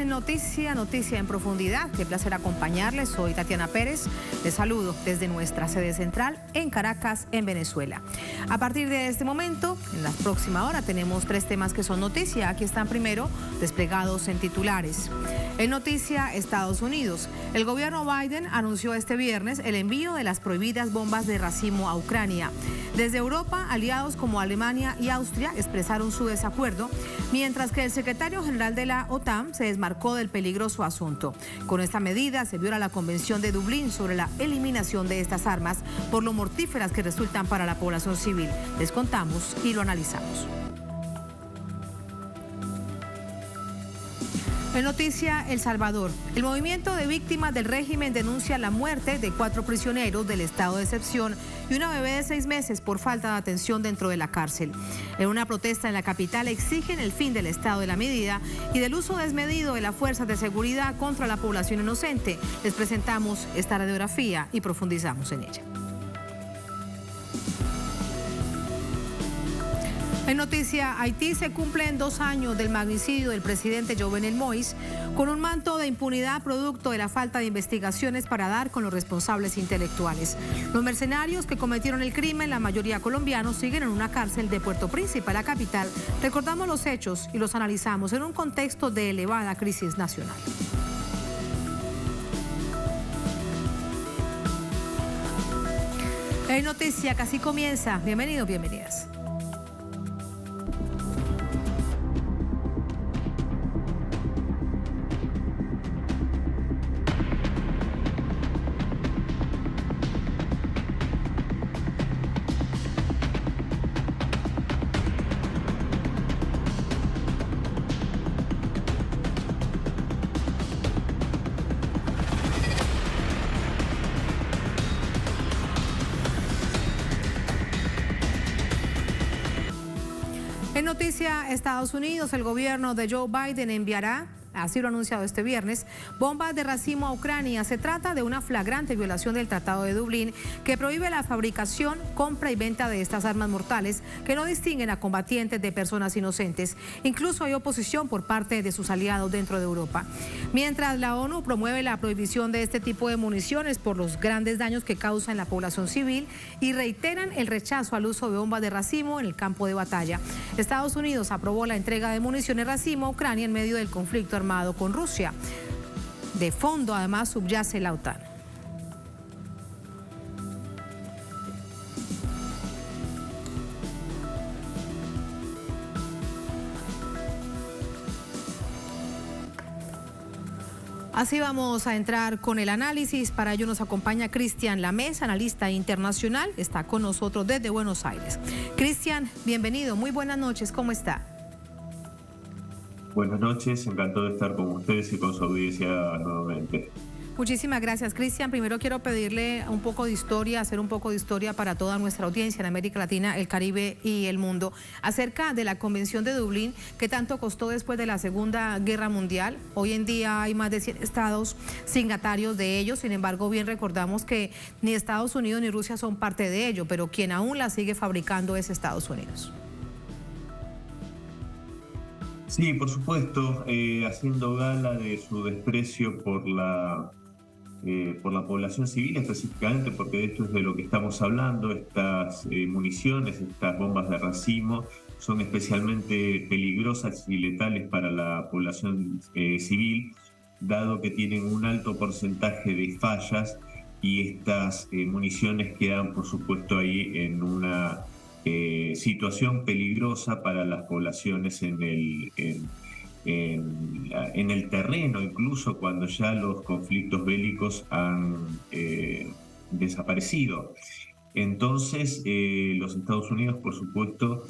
en Noticia en Profundidad. Qué placer acompañarles. Soy Tatiana Pérez. Les saludo desde nuestra sede central en Caracas, en Venezuela. A partir de este momento, en la próxima hora, tenemos 3 temas que son noticia. Aquí están primero desplegados en titulares. En noticia, Estados Unidos. El gobierno Biden anunció este viernes el envío de las prohibidas bombas de racimo a Ucrania. Desde Europa, aliados como Alemania y Austria expresaron su desacuerdo, mientras que el secretario general de la OTAN se desmarcó del peligroso asunto. Con esta medida se viola la Convención de Dublín sobre la eliminación de estas armas por lo mortíferas que resultan para la población civil. Les contamos y lo analizamos. En noticia, El Salvador. El movimiento de víctimas del régimen denuncia la muerte de 4 prisioneros del estado de excepción y una bebé de 6 meses por falta de atención dentro de la cárcel. En una protesta en la capital exigen el fin del estado de la medida y del uso desmedido de las fuerzas de seguridad contra la población inocente. Les presentamos esta radiografía y profundizamos en ella. En noticia, Haití se cumplen 2 años del magnicidio del presidente Jovenel Moïse, con un manto de impunidad producto de la falta de investigaciones para dar con los responsables intelectuales. Los mercenarios que cometieron el crimen, la mayoría colombianos, siguen en una cárcel de Puerto Príncipe, la capital. Recordamos los hechos y los analizamos en un contexto de elevada crisis nacional. En noticia, casi comienza. Bienvenidos, bienvenidas. En noticia, Estados Unidos, el gobierno de Joe Biden enviará, así lo ha anunciado este viernes, bombas de racimo a Ucrania. Se trata de una flagrante violación del Tratado de Dublín que prohíbe la fabricación, compra y venta de estas armas mortales que no distinguen a combatientes de personas inocentes. Incluso hay oposición por parte de sus aliados dentro de Europa. Mientras la ONU promueve la prohibición de este tipo de municiones por los grandes daños que causa en la población civil y reiteran el rechazo al uso de bombas de racimo en el campo de batalla. Estados Unidos aprobó la entrega de municiones racimo a Ucrania en medio del conflicto armado con Rusia. De fondo, además, subyace la OTAN. Así vamos a entrar con el análisis. Para ello nos acompaña Cristian Lames, analista internacional. Está con nosotros desde Buenos Aires. Cristian, bienvenido. Muy buenas noches. ¿Cómo está? Buenas noches, encantado de estar con ustedes y con su audiencia nuevamente. Muchísimas gracias, Cristian. Primero quiero pedirle un poco de historia, hacer un poco de historia para toda nuestra audiencia en América Latina, el Caribe y el mundo, acerca de la Convención de Dublín, que tanto costó después de la Segunda Guerra Mundial. Hoy en día hay más de 100 estados signatarios de ello. Sin embargo, bien recordamos que ni Estados Unidos ni Rusia son parte de ello, pero quien aún la sigue fabricando es Estados Unidos. Sí, por supuesto, haciendo gala de su desprecio por la población civil, específicamente porque de esto es de lo que estamos hablando. Estas municiones, estas bombas de racimo, son especialmente peligrosas y letales para la población civil, dado que tienen un alto porcentaje de fallas y estas municiones quedan, por supuesto, ahí en una situación peligrosa para las poblaciones en el terreno, incluso cuando ya los conflictos bélicos han desaparecido. Entonces, los Estados Unidos, por supuesto,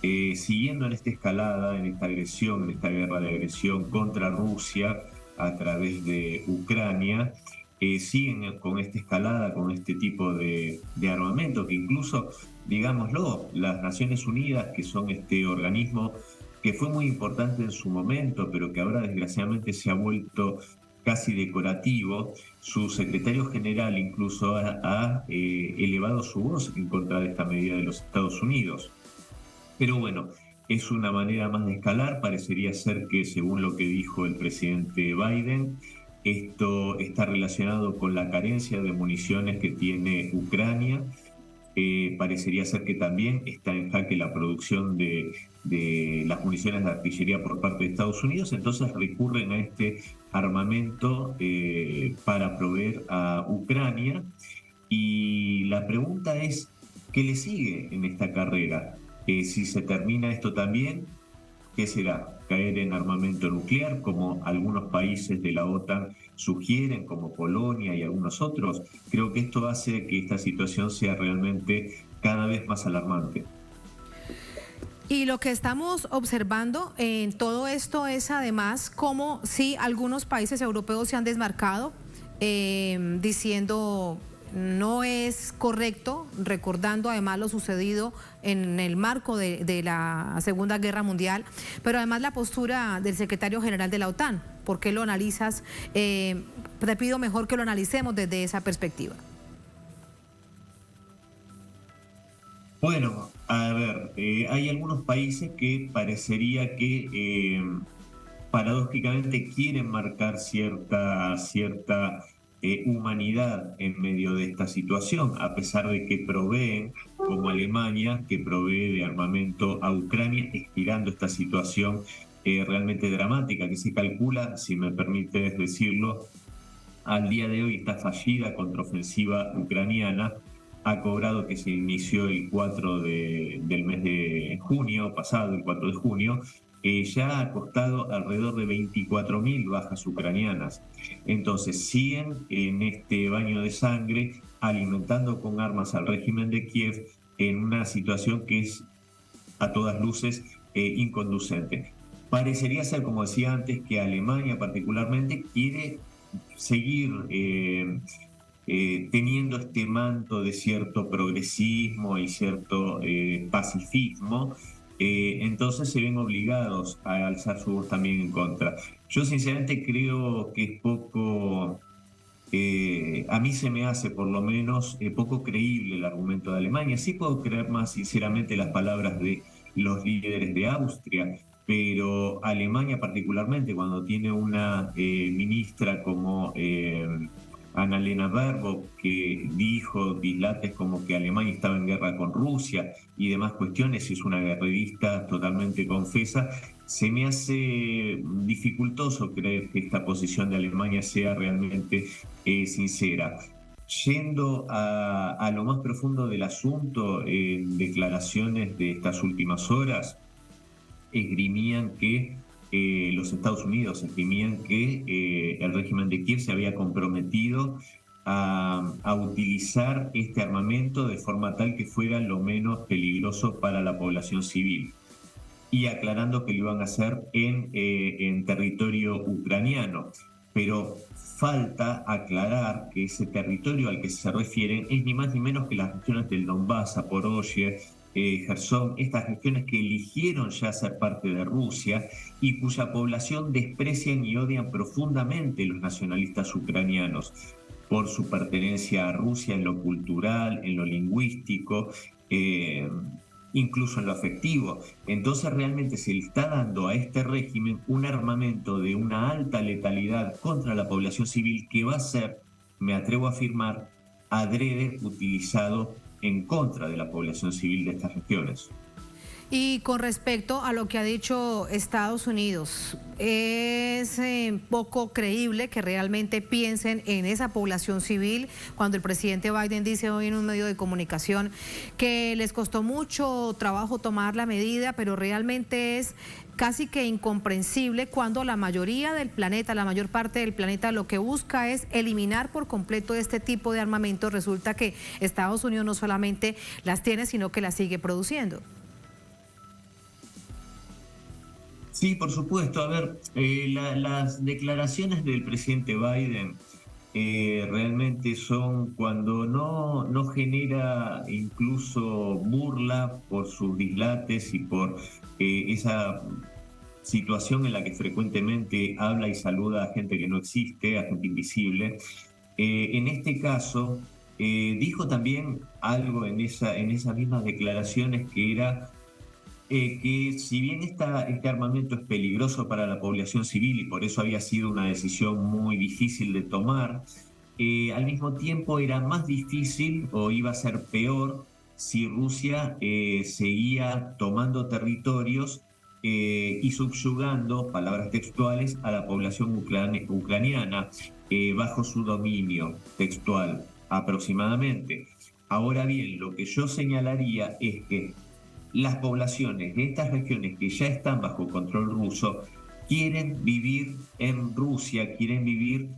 siguiendo en esta escalada, en esta agresión, en esta guerra de agresión contra Rusia a través de Ucrania, siguen con esta escalada, con este tipo de armamento que incluso, digámoslo, las Naciones Unidas, que son este organismo que fue muy importante en su momento, pero que ahora desgraciadamente se ha vuelto casi decorativo, su secretario general incluso ha elevado su voz en contra de esta medida de los Estados Unidos. Pero bueno, es una manera más de escalar. Parecería ser que, según lo que dijo el presidente Biden, esto está relacionado con la carencia de municiones que tiene Ucrania. Parecería ser que también está en jaque la producción de las municiones de artillería por parte de Estados Unidos, entonces recurren a este armamento para proveer a Ucrania. Y la pregunta es, ¿qué le sigue en esta carrera? Si se termina esto también, ¿qué será? ¿Caer en armamento nuclear, como algunos países de la OTAN sugieren, como Polonia y algunos otros? Creo que esto hace que esta situación sea realmente cada vez más alarmante. Y lo que estamos observando en todo esto es además cómo sí algunos países europeos se han desmarcado diciendo no es correcto, recordando además lo sucedido en el marco de la Segunda Guerra Mundial, pero además la postura del secretario general de la OTAN. ¿Por qué lo analizas? Te pido mejor que lo analicemos desde esa perspectiva. Bueno, a ver, hay algunos países que parecería que paradójicamente quieren marcar cierta humanidad en medio de esta situación, a pesar de que proveen, como Alemania, que provee de armamento a Ucrania, estirando esta situación realmente dramática, que se calcula, si me permites decirlo, al día de hoy esta fallida contraofensiva ucraniana ha cobrado, que se inició el 4 del mes de junio, pasado el 4 de junio, ya ha costado alrededor de 24.000 bajas ucranianas. Entonces siguen en este baño de sangre, alimentando con armas al régimen de Kiev en una situación que es a todas luces inconducente. Parecería ser, como decía antes, que Alemania particularmente quiere seguir teniendo este manto de cierto progresismo y cierto pacifismo. Entonces se ven obligados a alzar su voz también en contra. Yo sinceramente creo que es poco, a mí se me hace por lo menos poco creíble el argumento de Alemania. Sí puedo creer más sinceramente las palabras de los líderes de Austria, pero Alemania particularmente, cuando tiene una ministra como Annalena Baerbock, que dijo dislates como que Alemania estaba en guerra con Rusia y demás cuestiones, es una guerrerista totalmente confesa, se me hace dificultoso creer que esta posición de Alemania sea realmente sincera. Yendo a lo más profundo del asunto, en declaraciones de estas últimas horas, esgrimían que los Estados Unidos esgrimían que el régimen de Kiev se había comprometido a utilizar este armamento de forma tal que fuera lo menos peligroso para la población civil, y aclarando que lo iban a hacer en territorio ucraniano. Pero falta aclarar que ese territorio al que se refieren es ni más ni menos que las regiones del Donbass, Zaporozhye, Gerson, estas regiones que eligieron ya ser parte de Rusia y cuya población desprecian y odian profundamente los nacionalistas ucranianos por su pertenencia a Rusia en lo cultural, en lo lingüístico, incluso en lo afectivo. Entonces realmente se le está dando a este régimen un armamento de una alta letalidad contra la población civil que va a ser, me atrevo a afirmar, adrede utilizado en contra de la población civil de estas regiones. Y con respecto a lo que ha dicho Estados Unidos, es poco creíble que realmente piensen en esa población civil cuando el presidente Biden dice hoy en un medio de comunicación que les costó mucho trabajo tomar la medida, pero realmente es casi que incomprensible cuando la mayoría del planeta, la mayor parte del planeta lo que busca es eliminar por completo este tipo de armamento. Resulta que Estados Unidos no solamente las tiene, sino que las sigue produciendo. Sí, por supuesto. A ver, las declaraciones del presidente Biden realmente son cuando no genera incluso burla por sus dislates y por esa situación en la que frecuentemente habla y saluda a gente que no existe, a gente invisible. En este caso, dijo también algo en esas mismas declaraciones que era que si bien este armamento es peligroso para la población civil y por eso había sido una decisión muy difícil de tomar, al mismo tiempo era más difícil o iba a ser peor si Rusia seguía tomando territorios y subyugando, palabras textuales, a la población ucraniana bajo su dominio textual aproximadamente. Ahora bien, lo que yo señalaría es que las poblaciones de estas regiones que ya están bajo control ruso quieren vivir en Rusia, quieren vivir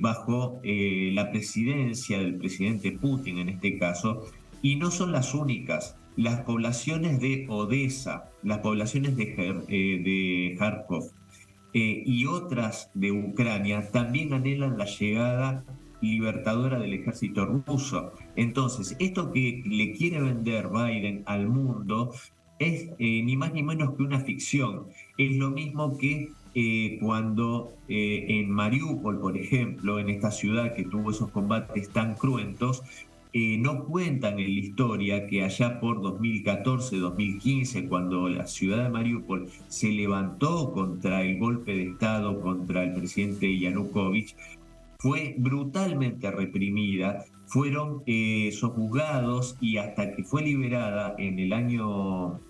bajo la presidencia del presidente Putin en este caso, y no son las únicas. Las poblaciones de Odessa, las poblaciones de Kharkov y otras de Ucrania también anhelan la llegada libertadora del ejército ruso. Entonces, esto que le quiere vender Biden al mundo es ni más ni menos que una ficción. Es lo mismo que cuando en Mariupol, por ejemplo, en esta ciudad que tuvo esos combates tan cruentos, no cuentan en la historia que allá por 2014-2015, cuando la ciudad de Mariupol se levantó contra el golpe de Estado contra el presidente Yanukovych, fue brutalmente reprimida, fueron sojuzgados y hasta que fue liberada en el año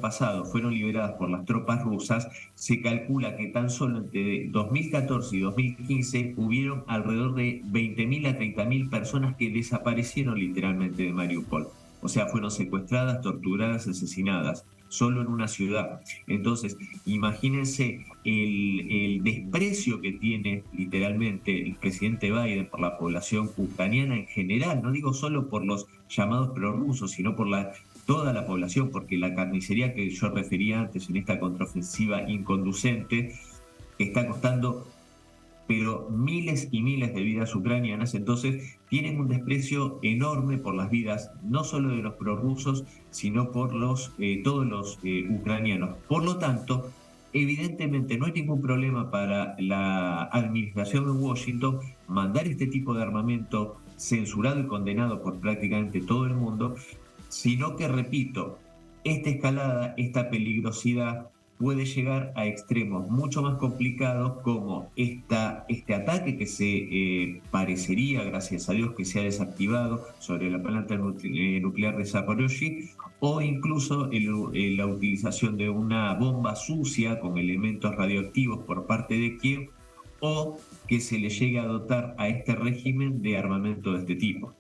pasado, fueron liberadas por las tropas rusas. Se calcula que tan solo entre 2014 y 2015 hubieron alrededor de 20.000 a 30.000 personas que desaparecieron literalmente de Mariupol. O sea, fueron secuestradas, torturadas, asesinadas, solo en una ciudad. Entonces, imagínense el desprecio que tiene literalmente el presidente Biden por la población ucraniana en general, no digo solo por los llamados prorrusos, sino por toda la población, porque la carnicería que yo refería antes en esta contraofensiva inconducente está costando pero miles y miles de vidas ucranianas. Entonces tienen un desprecio enorme por las vidas, no solo de los prorrusos, sino por todos los ucranianos. Por lo tanto, evidentemente no hay ningún problema para la administración de Washington mandar este tipo de armamento censurado y condenado por prácticamente todo el mundo, sino que, repito, esta escalada, esta peligrosidad puede llegar a extremos mucho más complicados como este ataque que se parecería, gracias a Dios, que se ha desactivado sobre la planta nuclear de Zaporozhye, o incluso la utilización de una bomba sucia con elementos radioactivos por parte de Kiev, o que se le llegue a dotar a este régimen de armamento de este tipo.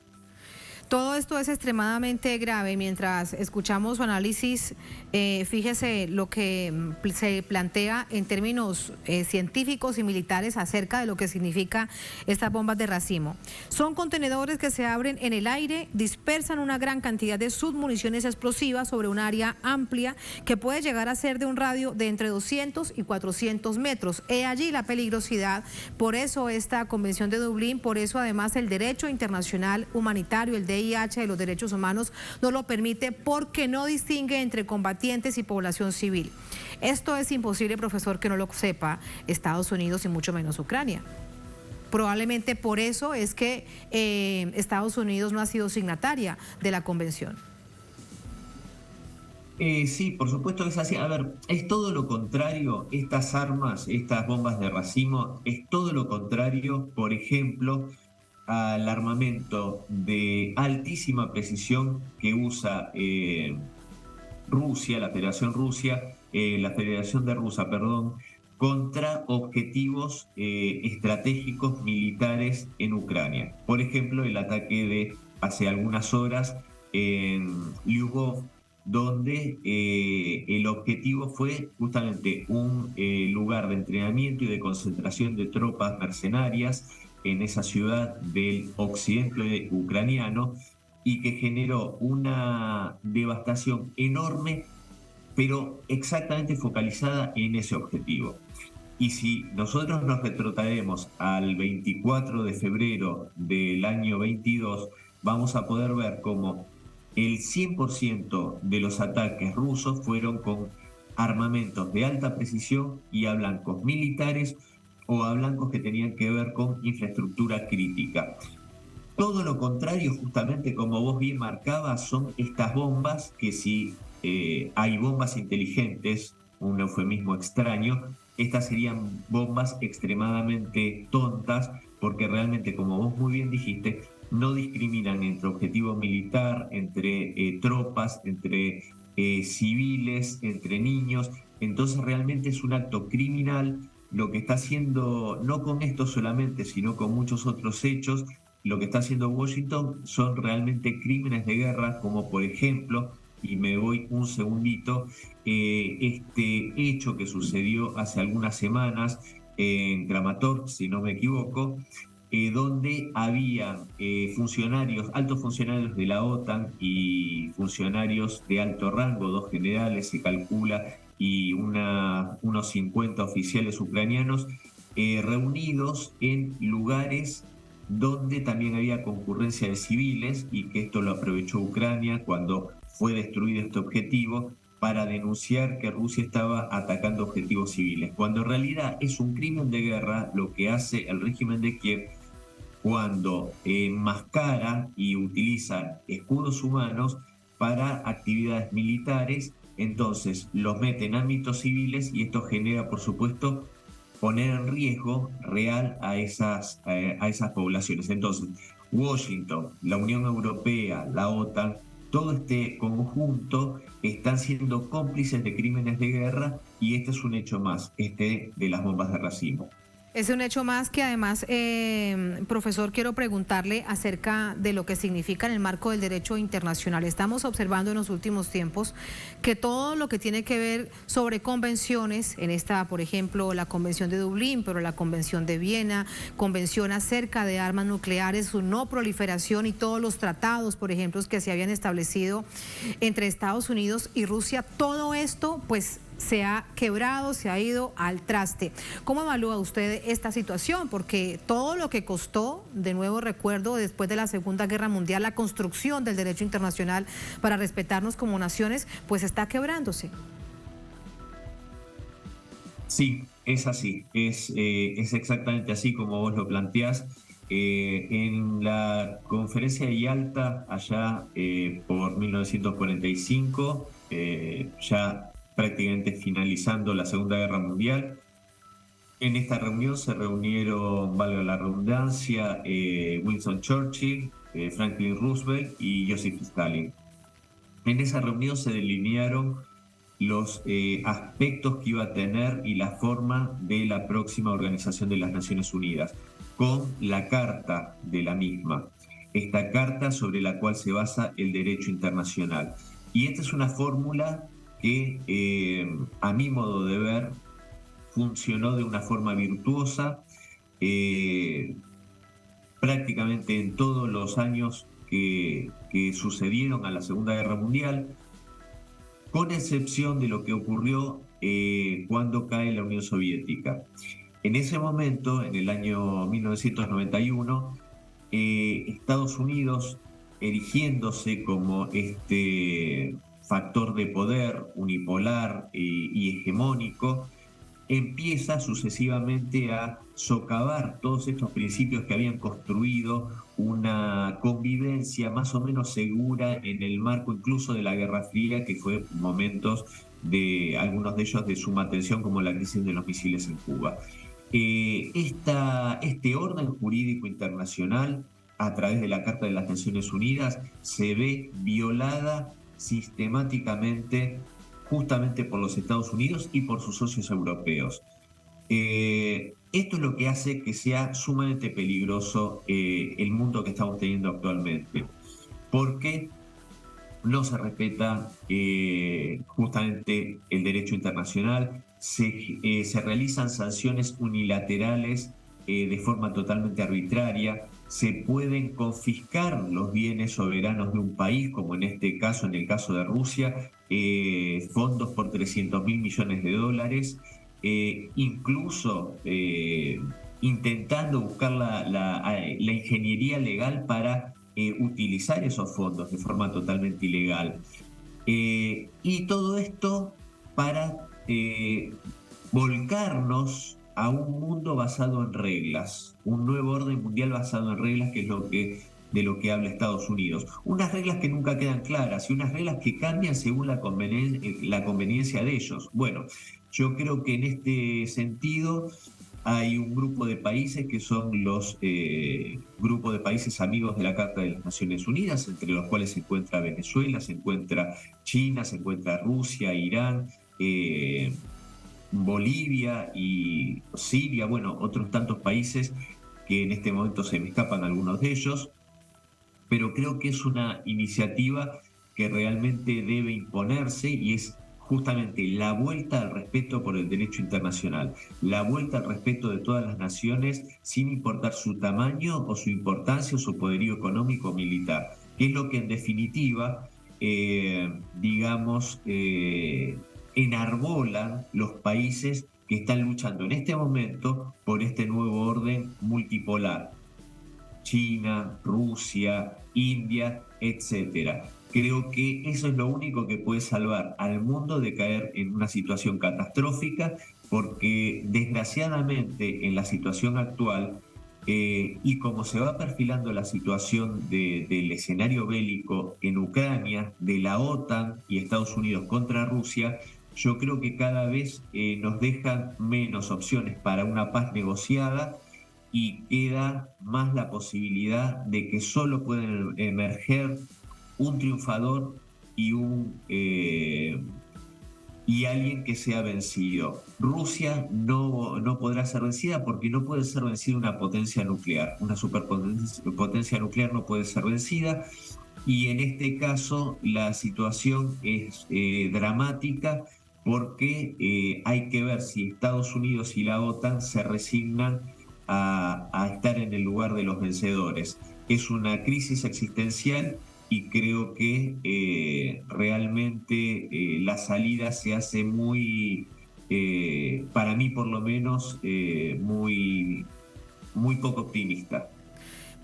Todo esto es extremadamente grave. Mientras escuchamos su análisis, fíjese lo que se plantea en términos científicos y militares acerca de lo que significa estas bombas de racimo. Son contenedores que se abren en el aire, dispersan una gran cantidad de submuniciones explosivas sobre un área amplia que puede llegar a ser de un radio de entre 200 y 400 metros. He allí la peligrosidad. Por eso esta Convención de Dublín, por eso además el derecho internacional humanitario, el DIH de los derechos humanos, no lo permite porque no distingue entre combatientes y población civil. Esto es imposible, profesor, que no lo sepa Estados Unidos y mucho menos Ucrania. Probablemente por eso es que Estados Unidos no ha sido signataria de la convención. Sí, por supuesto que es así. A ver, es todo lo contrario, estas armas, estas bombas de racimo, es todo lo contrario, por ejemplo, al armamento de altísima precisión que usa Rusia, la Federación de Rusia, contra objetivos estratégicos militares en Ucrania. Por ejemplo, el ataque de hace algunas horas en Lyubov, donde el objetivo fue justamente un lugar de entrenamiento y de concentración de tropas mercenarias en esa ciudad del occidente ucraniano, y que generó una devastación enorme, pero exactamente focalizada en ese objetivo. Y si nosotros nos retrotraemos al 24 de febrero del año 22, vamos a poder ver cómo el 100% de los ataques rusos fueron con armamentos de alta precisión y a blancos militares o a blancos que tenían que ver con infraestructura crítica. Todo lo contrario, justamente como vos bien marcabas, son estas bombas que si hay bombas inteligentes, un eufemismo extraño, estas serían bombas extremadamente tontas, porque realmente, como vos muy bien dijiste, no discriminan entre objetivo militar, entre tropas, entre civiles, entre niños. Entonces realmente es un acto criminal lo que está haciendo, no con esto solamente, sino con muchos otros hechos. Lo que está haciendo Washington son realmente crímenes de guerra, como por ejemplo, y me voy un segundito, este hecho que sucedió hace algunas semanas en Kramatorsk, si no me equivoco, donde había funcionarios, altos funcionarios de la OTAN y funcionarios de alto rango, dos generales se calcula, y unos 50 oficiales ucranianos reunidos en lugares donde también había concurrencia de civiles, y que esto lo aprovechó Ucrania cuando fue destruido este objetivo para denunciar que Rusia estaba atacando objetivos civiles, cuando en realidad es un crimen de guerra lo que hace el régimen de Kiev cuando enmascara y utiliza escudos humanos para actividades militares. Entonces los mete en ámbitos civiles y esto genera, por supuesto, poner en riesgo real a esas poblaciones. Entonces, Washington, la Unión Europea, la OTAN, todo este conjunto están siendo cómplices de crímenes de guerra, y este es un hecho más, este de las bombas de racimo. Es un hecho más que además, profesor, quiero preguntarle acerca de lo que significa en el marco del derecho internacional. Estamos observando en los últimos tiempos que todo lo que tiene que ver sobre convenciones, en esta, por ejemplo, la Convención de Dublín, pero la Convención de Viena, Convención acerca de armas nucleares, su no proliferación y todos los tratados, por ejemplo, que se habían establecido entre Estados Unidos y Rusia, todo esto, pues, se ha quebrado, se ha ido al traste. ¿Cómo evalúa usted esta situación? Porque todo lo que costó, de nuevo recuerdo, después de la Segunda Guerra Mundial, la construcción del derecho internacional para respetarnos como naciones, pues está quebrándose. Sí, es así, es exactamente así como vos lo planteás. En la conferencia de Yalta, allá por 1945, ya prácticamente finalizando la Segunda Guerra Mundial. En esta reunión se reunieron, valga la redundancia, Winston Churchill, Franklin Roosevelt y Joseph Stalin. En esa reunión se delinearon los aspectos que iba a tener y la forma de la próxima Organización de las Naciones Unidas, con la carta de la misma, esta carta sobre la cual se basa el derecho internacional. Y esta es una fórmula que, a mi modo de ver, funcionó de una forma virtuosa prácticamente en todos los años que sucedieron a la Segunda Guerra Mundial, con excepción de lo que ocurrió cuando cae la Unión Soviética. En ese momento, en el año 1991, Estados Unidos, erigiéndose como este factor de poder unipolar y hegemónico, empieza sucesivamente a socavar todos estos principios que habían construido una convivencia más o menos segura en el marco incluso de la Guerra Fría, que fue momentos de algunos de ellos de suma tensión, como la crisis de los misiles en Cuba. Este orden jurídico internacional, a través de la Carta de las Naciones Unidas, se ve violada sistemáticamente justamente por los Estados Unidos y por sus socios europeos. Esto es lo que hace que sea sumamente peligroso el mundo que estamos teniendo actualmente, porque no se respeta justamente el derecho internacional, se realizan sanciones unilaterales de forma totalmente arbitraria, se pueden confiscar los bienes soberanos de un país, como en este caso, en el caso de Rusia, fondos por 300.000 millones de dólares, incluso intentando buscar la ingeniería legal para utilizar esos fondos de forma totalmente ilegal. Y todo esto para volcarnos a un mundo basado en reglas, un nuevo orden mundial basado en reglas, que es lo que de lo que habla Estados Unidos. Unas reglas que nunca quedan claras y unas reglas que cambian según la conveniencia de ellos. Bueno, yo creo que en este sentido hay un grupo de países que son los grupos de países amigos de la Carta de las Naciones Unidas, entre los cuales se encuentra Venezuela, se encuentra China, se encuentra Rusia, Irán, Bolivia y Siria, bueno, otros tantos países que en este momento se me escapan algunos de ellos, pero creo que es una iniciativa que realmente debe imponerse y es justamente la vuelta al respeto por el derecho internacional, la vuelta al respeto de todas las naciones sin importar su tamaño o su importancia o su poderío económico o militar, que es lo que en definitiva, enarbolan los países que están luchando en este momento por este nuevo orden multipolar. China, Rusia, India, etcétera. Creo que eso es lo único que puede salvar al mundo de caer en una situación catastrófica, porque desgraciadamente en la situación actual, y como se va perfilando la situación del escenario bélico en Ucrania, de la OTAN y Estados Unidos contra Rusia, yo creo que cada vez nos dejan menos opciones para una paz negociada y queda más la posibilidad de que solo pueden emerger un triunfador y alguien que sea vencido. Rusia no podrá ser vencida porque no puede ser vencida una potencia nuclear. Una superpotencia nuclear no puede ser vencida. Y en este caso la situación es dramática porque hay que ver si Estados Unidos y la OTAN se resignan a estar en el lugar de los vencedores. Es una crisis existencial y creo que realmente la salida se hace muy, para mí por lo menos, muy poco optimista.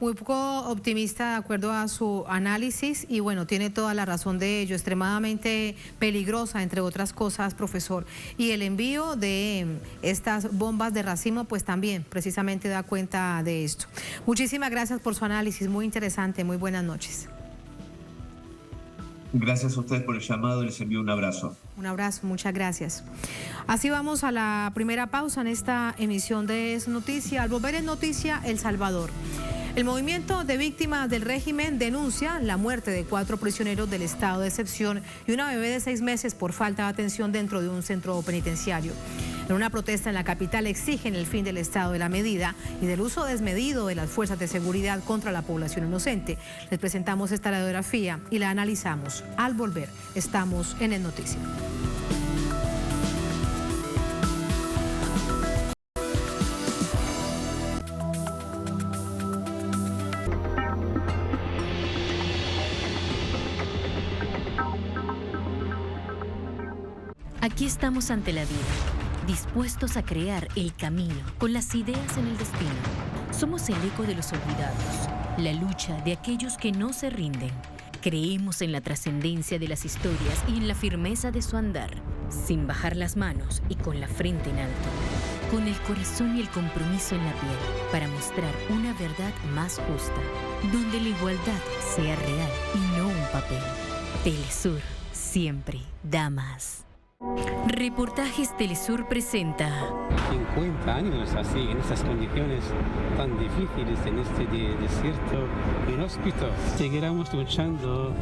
Muy poco optimista de acuerdo a su análisis y bueno, tiene toda la razón de ello, extremadamente peligrosa entre otras cosas, profesor. Y el envío de estas bombas de racimo pues también precisamente da cuenta de esto. Muchísimas gracias por su análisis, muy interesante, muy buenas noches. Gracias a ustedes por el llamado, les envío un abrazo. Un abrazo, muchas gracias. Así vamos a la primera pausa en esta emisión de Es Noticia. Al volver en Noticia, El Salvador. El movimiento de víctimas del régimen denuncia la muerte de 4 prisioneros del estado de excepción y una bebé de 6 meses por falta de atención dentro de un centro penitenciario. En una protesta en la capital exigen el fin del estado de la medida y del uso desmedido de las fuerzas de seguridad contra la población inocente. Les presentamos esta radiografía y la analizamos. Al volver, estamos en El Noticia. Aquí estamos ante la vida, dispuestos a crear el camino, con las ideas en el destino. Somos el eco de los olvidados, la lucha de aquellos que no se rinden. Creemos en la trascendencia de las historias y en la firmeza de su andar, sin bajar las manos y con la frente en alto, con el corazón y el compromiso en la piel, para mostrar una verdad más justa, donde la igualdad sea real y no un papel. Telesur siempre da más. Reportajes Telesur presenta 50 años así, en estas condiciones tan difíciles, en este desierto inhóspito. Seguiremos luchando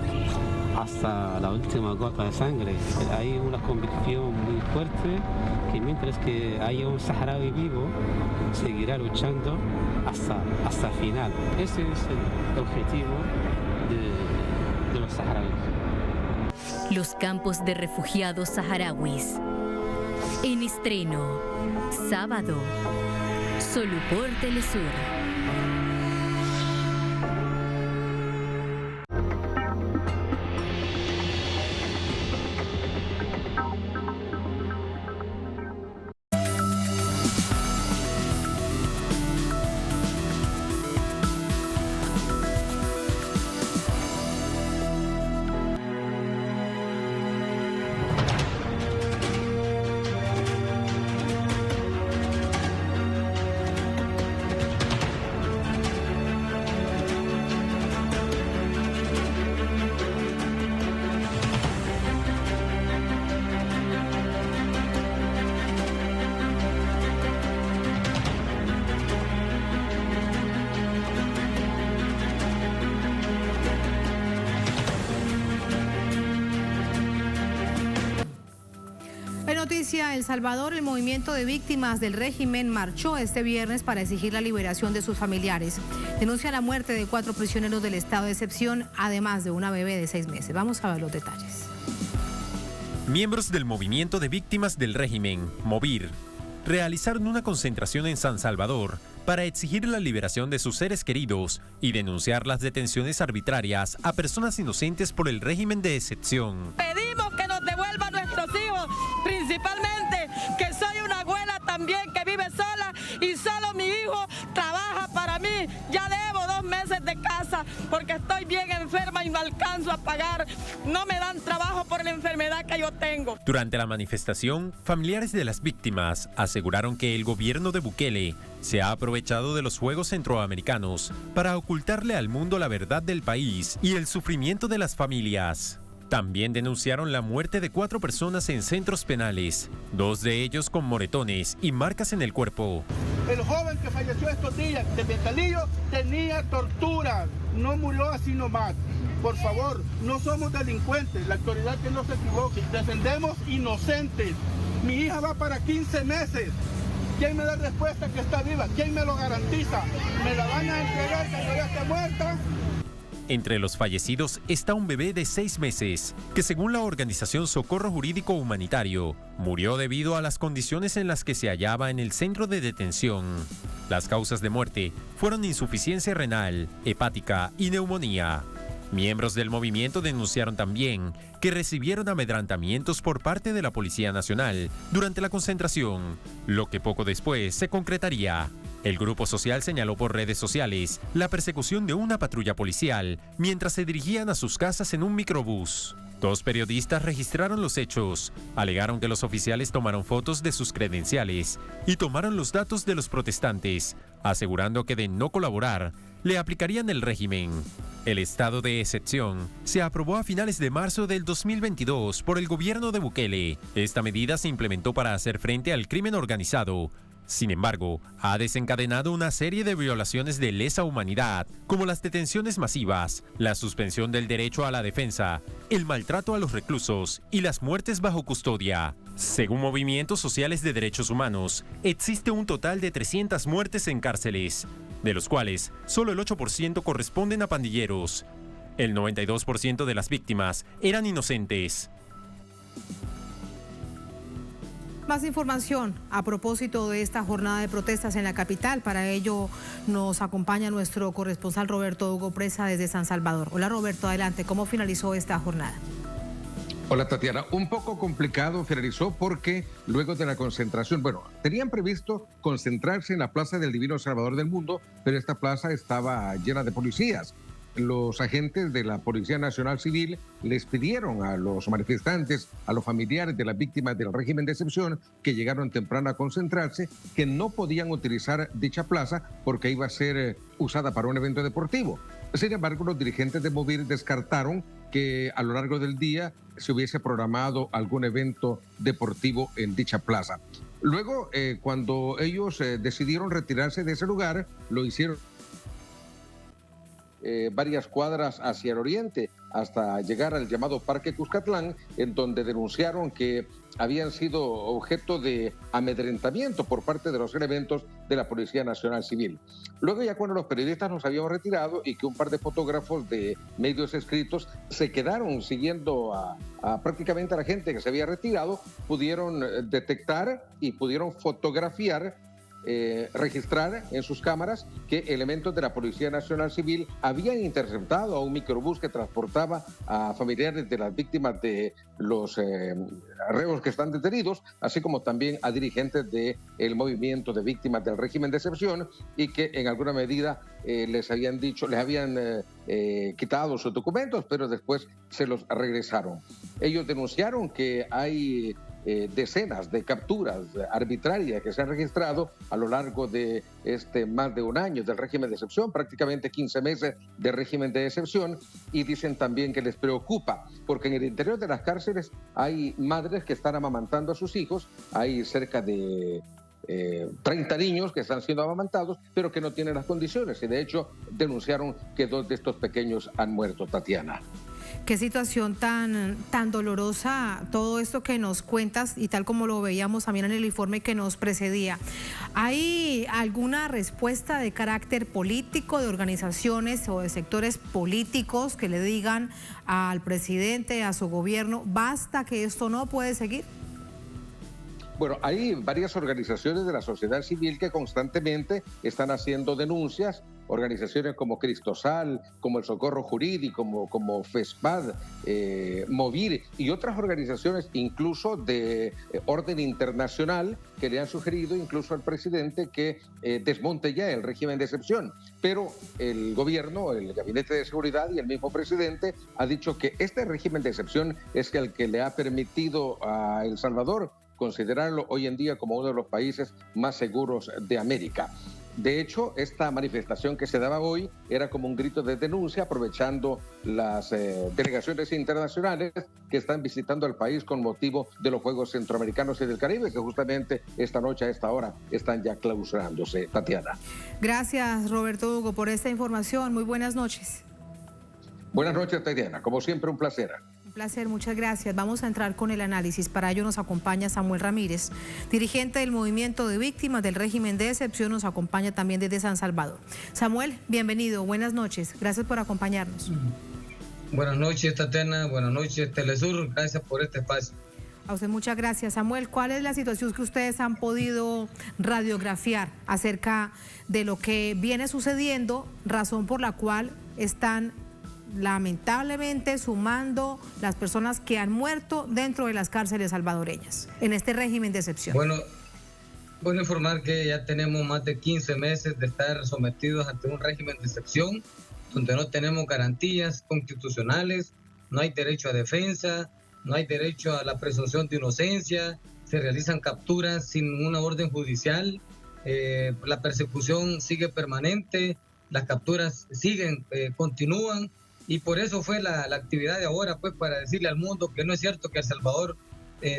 hasta la última gota de sangre. Hay una convicción muy fuerte que mientras que haya un saharaui vivo, seguirá luchando hasta el final. Ese es el objetivo de los saharauis. Los campos de refugiados saharauis. En estreno, sábado, solo por Telesur. noticia, El Salvador, el movimiento de víctimas del régimen marchó este viernes para exigir la liberación de sus familiares. Denuncia la muerte de 4 prisioneros del estado de excepción, además de una bebé de 6 meses. Vamos a ver los detalles. Miembros del movimiento de víctimas del régimen, MOVIR, realizaron una concentración en San Salvador para exigir la liberación de sus seres queridos y denunciar las detenciones arbitrarias a personas inocentes por el régimen de excepción. Pedimos que nos devuelvan nuestros hijos, principalmente que soy una abuela también que vive sola y solo mi hijo trabaja para mí. Ya debo 2 meses de casa porque estoy bien enferma y no alcanzo a pagar. No me dan trabajo por la enfermedad que yo tengo. Durante la manifestación, familiares de las víctimas aseguraron que el gobierno de Bukele se ha aprovechado de los Juegos Centroamericanos para ocultarle al mundo la verdad del país y el sufrimiento de las familias. También denunciaron la muerte de 4 personas en centros penales, 2 de ellos con moretones y marcas en el cuerpo. El joven que falleció estos días de Metalillo tenía tortura, no murió así nomás. Por favor, no somos delincuentes, la autoridad que no se equivoque, defendemos inocentes. Mi hija va para 15 meses. ¿Quién me da respuesta que está viva? ¿Quién me lo garantiza? ¿Me la van a entregar cuando ya esté muerta? Entre los fallecidos está un bebé de 6 meses, que según la organización Socorro Jurídico Humanitario, murió debido a las condiciones en las que se hallaba en el centro de detención. Las causas de muerte fueron insuficiencia renal, hepática y neumonía. Miembros del movimiento denunciaron también que recibieron amedrantamientos por parte de la Policía Nacional durante la concentración, lo que poco después se concretaría. El grupo social señaló por redes sociales la persecución de una patrulla policial mientras se dirigían a sus casas en un microbús. 2 periodistas registraron los hechos, alegaron que los oficiales tomaron fotos de sus credenciales y tomaron los datos de los protestantes, asegurando que de no colaborar, le aplicarían el régimen. El estado de excepción se aprobó a finales de marzo del 2022 por el gobierno de Bukele. Esta medida se implementó para hacer frente al crimen organizado. Sin embargo, ha desencadenado una serie de violaciones de lesa humanidad, como las detenciones masivas, la suspensión del derecho a la defensa, el maltrato a los reclusos y las muertes bajo custodia. Según movimientos sociales de derechos humanos, existe un total de 300 muertes en cárceles, de los cuales solo el 8% corresponden a pandilleros. El 92% de las víctimas eran inocentes. Más información a propósito de esta jornada de protestas en la capital. Para ello nos acompaña nuestro corresponsal Roberto Hugo Presa desde San Salvador. Hola Roberto, adelante. ¿Cómo finalizó esta jornada? Hola Tatiana, un poco complicado finalizó porque luego de la concentración, tenían previsto concentrarse en la Plaza del Divino Salvador del Mundo, pero esta plaza estaba llena de policías. Los agentes de la Policía Nacional Civil les pidieron a los manifestantes, a los familiares de las víctimas del régimen de excepción que llegaron temprano a concentrarse, que no podían utilizar dicha plaza porque iba a ser usada para un evento deportivo. Sin embargo, los dirigentes de MOVIR descartaron que a lo largo del día se hubiese programado algún evento deportivo en dicha plaza. Luego, cuando ellos decidieron retirarse de ese lugar, lo hicieron varias cuadras hacia el oriente hasta llegar al llamado Parque Cuscatlán, en donde denunciaron que habían sido objeto de amedrentamiento por parte de los elementos de la Policía Nacional Civil. Luego, ya cuando los periodistas nos habíamos retirado y que un par de fotógrafos de medios escritos se quedaron siguiendo a prácticamente a la gente que se había retirado, pudieron detectar y pudieron fotografiar, registrar en sus cámaras que elementos de la Policía Nacional Civil habían interceptado a un microbús que transportaba a familiares de las víctimas de los reos que están detenidos, así como también a dirigentes del movimiento de víctimas del régimen de excepción, y que en alguna medida les habían quitado sus documentos, pero después se los regresaron. Ellos denunciaron que hay decenas de capturas arbitrarias que se han registrado a lo largo de más de un año del régimen de excepción, prácticamente 15 meses de régimen de excepción, y dicen también que les preocupa porque en el interior de las cárceles hay madres que están amamantando a sus hijos, hay cerca de 30 niños que están siendo amamantados, pero que no tienen las condiciones, y de hecho denunciaron que 2 de estos pequeños han muerto, Tatiana. Qué situación tan dolorosa, todo esto que nos cuentas y tal como lo veíamos también en el informe que nos precedía. ¿Hay alguna respuesta de carácter político, de organizaciones o de sectores políticos que le digan al presidente, a su gobierno, basta, que esto no puede seguir? Bueno, hay varias organizaciones de la sociedad civil que constantemente están haciendo denuncias, organizaciones como Cristosal, como el Socorro Jurídico, como FESPAD, Movir y otras organizaciones incluso de orden internacional que le han sugerido incluso al presidente que desmonte ya el régimen de excepción. Pero el gobierno, el Gabinete de Seguridad y el mismo presidente ha dicho que este régimen de excepción es el que le ha permitido a El Salvador considerarlo hoy en día como uno de los países más seguros de América. De hecho, esta manifestación que se daba hoy era como un grito de denuncia, aprovechando las delegaciones internacionales que están visitando el país con motivo de los Juegos Centroamericanos y del Caribe, que justamente esta noche a esta hora están ya clausurándose. Tatiana. Gracias, Roberto Hugo, por esta información. Muy buenas noches. Buenas noches, Tatiana. Como siempre, un placer. Un placer, muchas gracias. Vamos a entrar con el análisis. Para ello nos acompaña Samuel Ramírez, dirigente del Movimiento de Víctimas del Régimen de Excepción. Nos acompaña también desde San Salvador. Samuel, bienvenido. Buenas noches. Gracias por acompañarnos. Buenas noches, Tatiana. Buenas noches, Telesur. Gracias por este espacio. A usted muchas gracias. Samuel, ¿cuál es la situación que ustedes han podido radiografiar acerca de lo que viene sucediendo, razón por la cual están lamentablemente sumando las personas que han muerto dentro de las cárceles salvadoreñas en este régimen de excepción? Bueno, informar que ya tenemos más de 15 meses de estar sometidos ante un régimen de excepción donde no tenemos garantías constitucionales, no hay derecho a defensa, no hay derecho a la presunción de inocencia, se realizan capturas sin una orden judicial, la persecución sigue permanente, las capturas continúan. Y por eso fue la actividad de ahora, pues, para decirle al mundo que no es cierto que El Salvador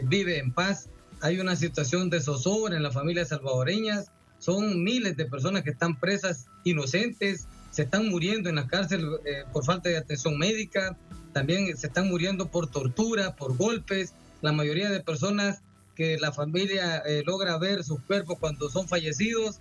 vive en paz. Hay una situación de zozobra en las familias salvadoreñas. Son miles de personas que están presas inocentes, se están muriendo en la cárcel por falta de atención médica, también se están muriendo por tortura, por golpes. La mayoría de personas que la familia logra ver sus cuerpos cuando son fallecidos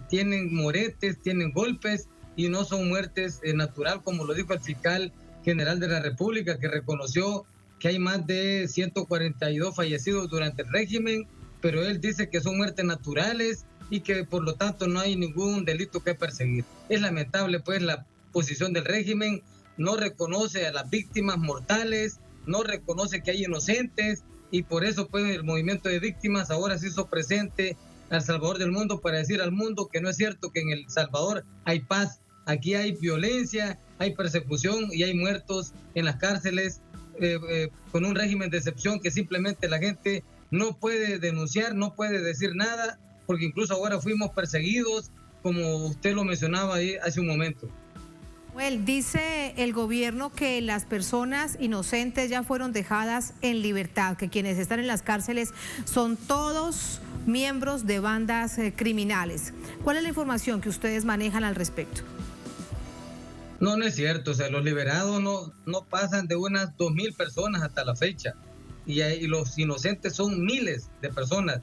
tienen moretes, tienen golpes, y no son muertes natural, como lo dijo el fiscal general de la República, que reconoció que hay más de 142 fallecidos durante el régimen, pero él dice que son muertes naturales y que por lo tanto no hay ningún delito que perseguir. Es lamentable pues la posición del régimen, no reconoce a las víctimas mortales, no reconoce que hay inocentes, y por eso pues el movimiento de víctimas ahora se hizo presente al Salvador del mundo para decir al mundo que no es cierto que en El Salvador hay paz. Aquí hay violencia, hay persecución y hay muertos en las cárceles con un régimen de excepción que simplemente la gente no puede denunciar, no puede decir nada, porque incluso ahora fuimos perseguidos, como usted lo mencionaba ahí hace un momento. Well, dice el gobierno que las personas inocentes ya fueron dejadas en libertad, que quienes están en las cárceles son todos miembros de bandas criminales. ¿Cuál es la información que ustedes manejan al respecto? No es cierto, o sea, los liberados no pasan de unas 2,000 personas hasta la fecha, y los inocentes son miles de personas.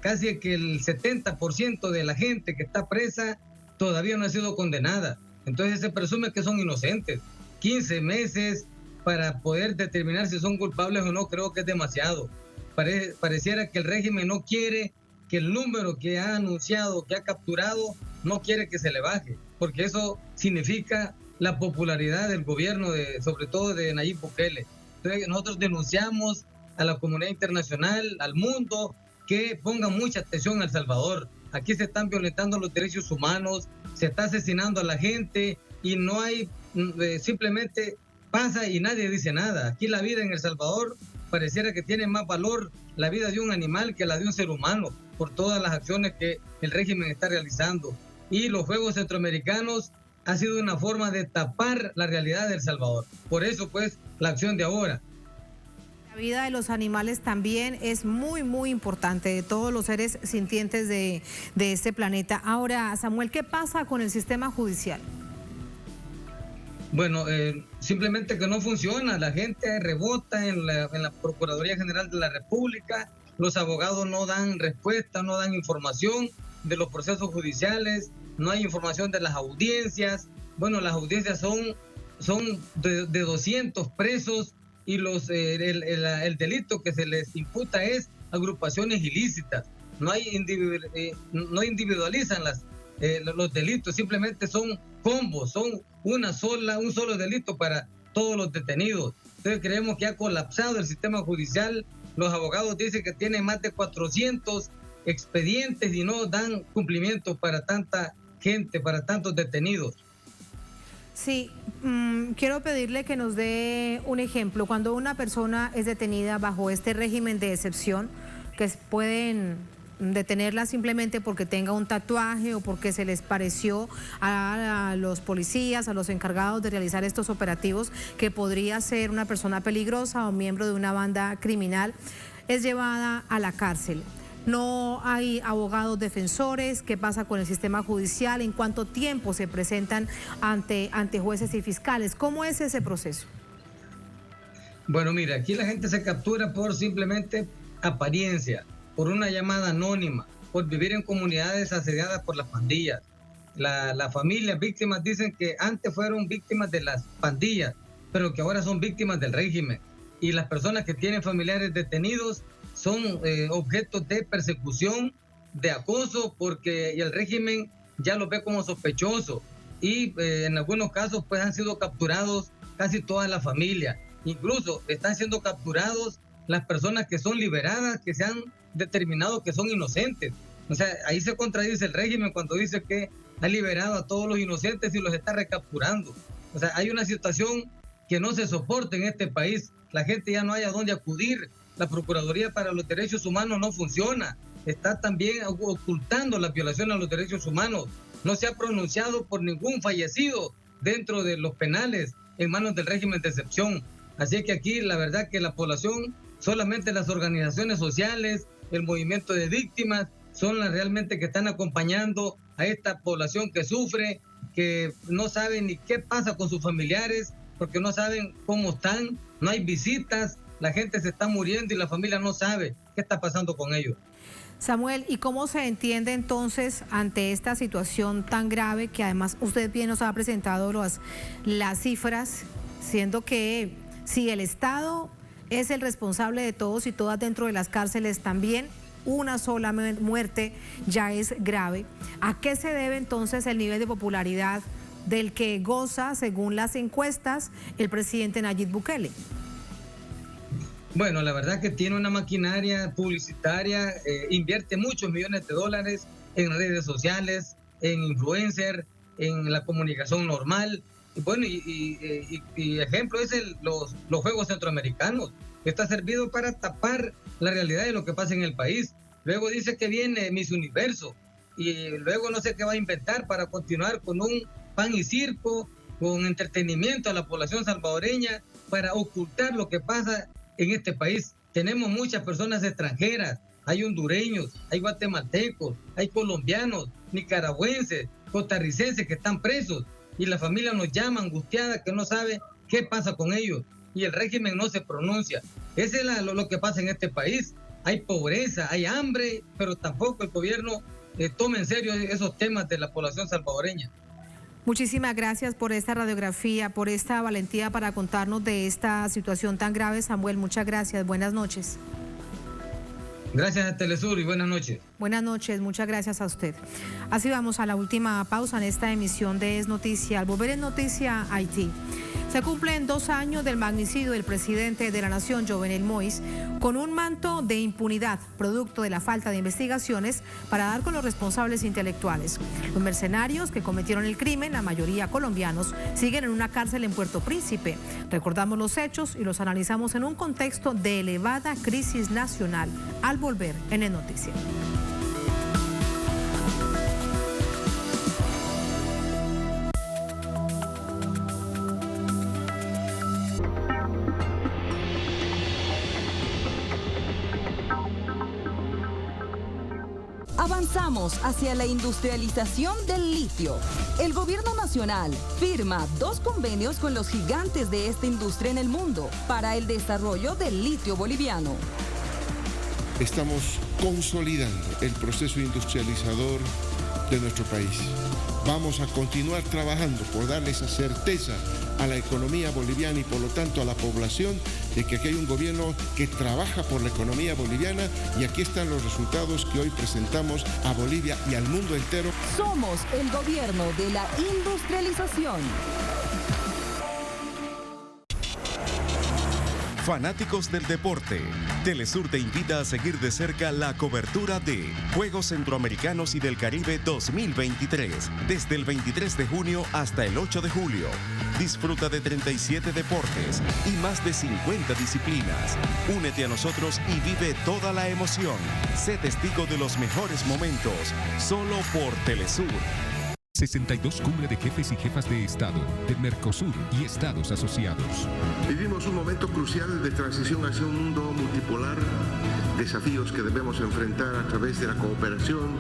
Casi que el 70% de la gente que está presa todavía no ha sido condenada, entonces se presume que son inocentes. 15 meses para poder determinar si son culpables o no, creo que es demasiado. Pareciera que el régimen no quiere que el número que ha anunciado, que ha capturado, no quiere que se le baje, porque eso significa la popularidad del gobierno, sobre todo de Nayib Bukele. Entonces nosotros denunciamos a la comunidad internacional, al mundo, que pongan mucha atención a El Salvador. Aquí se están violentando los derechos humanos, se está asesinando a la gente y no hay, simplemente pasa y nadie dice nada. Aquí la vida en El Salvador pareciera que tiene más valor la vida de un animal que la de un ser humano, por todas las acciones que el régimen está realizando. Y los Juegos Centroamericanos ha sido una forma de tapar la realidad de El Salvador. Por eso, pues, la acción de ahora. La vida de los animales también es muy, muy importante, de todos los seres sintientes de este planeta. Ahora, Samuel, ¿qué pasa con el sistema judicial? Bueno, simplemente que no funciona, la gente rebota en la Procuraduría General de la República, los abogados no dan respuesta, no dan información de los procesos judiciales, no hay información de las audiencias. Bueno, las audiencias son de 200 presos y el delito que se les imputa es agrupaciones ilícitas. No individualizan los delitos, simplemente son combos, son un solo delito para todos los detenidos. Entonces creemos que ha colapsado el sistema judicial. Los abogados dicen que tienen más de 400 expedientes y no dan cumplimiento para tanta gente, para tantos detenidos. Sí, quiero pedirle que nos dé un ejemplo. Cuando una persona es detenida bajo este régimen de excepción, que pueden detenerla simplemente porque tenga un tatuaje o porque se les pareció a los policías, a los encargados de realizar estos operativos, que podría ser una persona peligrosa o miembro de una banda criminal, es llevada a la cárcel. No hay abogados defensores. ¿Qué pasa con el sistema judicial? ¿En cuánto tiempo se presentan ante jueces y fiscales? ¿Cómo es ese proceso? Bueno, mira, aquí la gente se captura por simplemente apariencia, por una llamada anónima, por vivir en comunidades asediadas por las pandillas. Las familias víctimas dicen que antes fueron víctimas de las pandillas, pero que ahora son víctimas del régimen. Y las personas que tienen familiares detenidos son objetos de persecución, de acoso, porque el régimen ya los ve como sospechosos. Y en algunos casos pues han sido capturados casi toda la familia. Incluso están siendo capturados las personas que son liberadas, que se han determinado que son inocentes. O sea, ahí se contradice el régimen cuando dice que ha liberado a todos los inocentes y los está recapturando. O sea, hay una situación que no se soporta en este país. La gente ya no hay a dónde acudir. La Procuraduría para los Derechos Humanos no funciona. Está también ocultando la violación a los derechos humanos. No se ha pronunciado por ningún fallecido dentro de los penales en manos del régimen de excepción. Así que aquí la verdad que la población, solamente las organizaciones sociales, el movimiento de víctimas, son las realmente que están acompañando a esta población que sufre, que no saben ni qué pasa con sus familiares, porque no saben cómo están, no hay visitas, la gente se está muriendo y la familia no sabe qué está pasando con ellos. Samuel, ¿y cómo se entiende entonces ante esta situación tan grave que además usted bien nos ha presentado las cifras, siendo que si el Estado es el responsable de todos y todas dentro de las cárceles también, una sola muerte ya es grave? ¿A qué se debe entonces el nivel de popularidad del que goza, según las encuestas, el presidente Nayib Bukele? Bueno, la verdad que tiene una maquinaria publicitaria, invierte muchos millones de dólares en redes sociales, en influencer, en la comunicación normal. Y bueno, y ejemplo es los Juegos Centroamericanos, que está servido para tapar la realidad de lo que pasa en el país. Luego dice que viene Miss Universo y luego no sé qué va a inventar para continuar con un pan y circo, con entretenimiento a la población salvadoreña, para ocultar lo que pasa en este país. Tenemos muchas personas extranjeras, hay hondureños, hay guatemaltecos, hay colombianos, nicaragüenses, costarricenses que están presos y la familia nos llama angustiada que no sabe qué pasa con ellos y el régimen no se pronuncia. Ese es lo que pasa en este país. Hay pobreza, hay hambre, pero tampoco el gobierno toma en serio esos temas de la población salvadoreña. Muchísimas gracias por esta radiografía, por esta valentía para contarnos de esta situación tan grave, Samuel. Muchas gracias. Buenas noches. Gracias a Telesur y buenas noches. Buenas noches, muchas gracias a usted. Así vamos a la última pausa en esta emisión de Es Noticia. Al volver en Noticia Haití, se cumplen 2 años del magnicidio del presidente de la Nación, Jovenel Moïse, con un manto de impunidad, producto de la falta de investigaciones para dar con los responsables intelectuales. Los mercenarios que cometieron el crimen, la mayoría colombianos, siguen en una cárcel en Puerto Príncipe. Recordamos los hechos y los analizamos en un contexto de elevada crisis nacional. Al volver en Es Noticia. Avanzamos hacia la industrialización del litio. El gobierno nacional firma 2 convenios con los gigantes de esta industria en el mundo para el desarrollo del litio boliviano. Estamos consolidando el proceso industrializador de nuestro país. Vamos a continuar trabajando por darle esa certeza a la economía boliviana y por lo tanto a la población de que aquí hay un gobierno que trabaja por la economía boliviana, y aquí están los resultados que hoy presentamos a Bolivia y al mundo entero. Somos el gobierno de la industrialización. Fanáticos del deporte, Telesur te invita a seguir de cerca la cobertura de Juegos Centroamericanos y del Caribe 2023, desde el 23 de junio hasta el 8 de julio. Disfruta de 37 deportes y más de 50 disciplinas. Únete a nosotros y vive toda la emoción. Sé testigo de los mejores momentos, solo por Telesur. 62 Cumbre de Jefes y Jefas de Estado del Mercosur y Estados Asociados. Vivimos un momento crucial de transición hacia un mundo multipolar, desafíos que debemos enfrentar a través de la cooperación,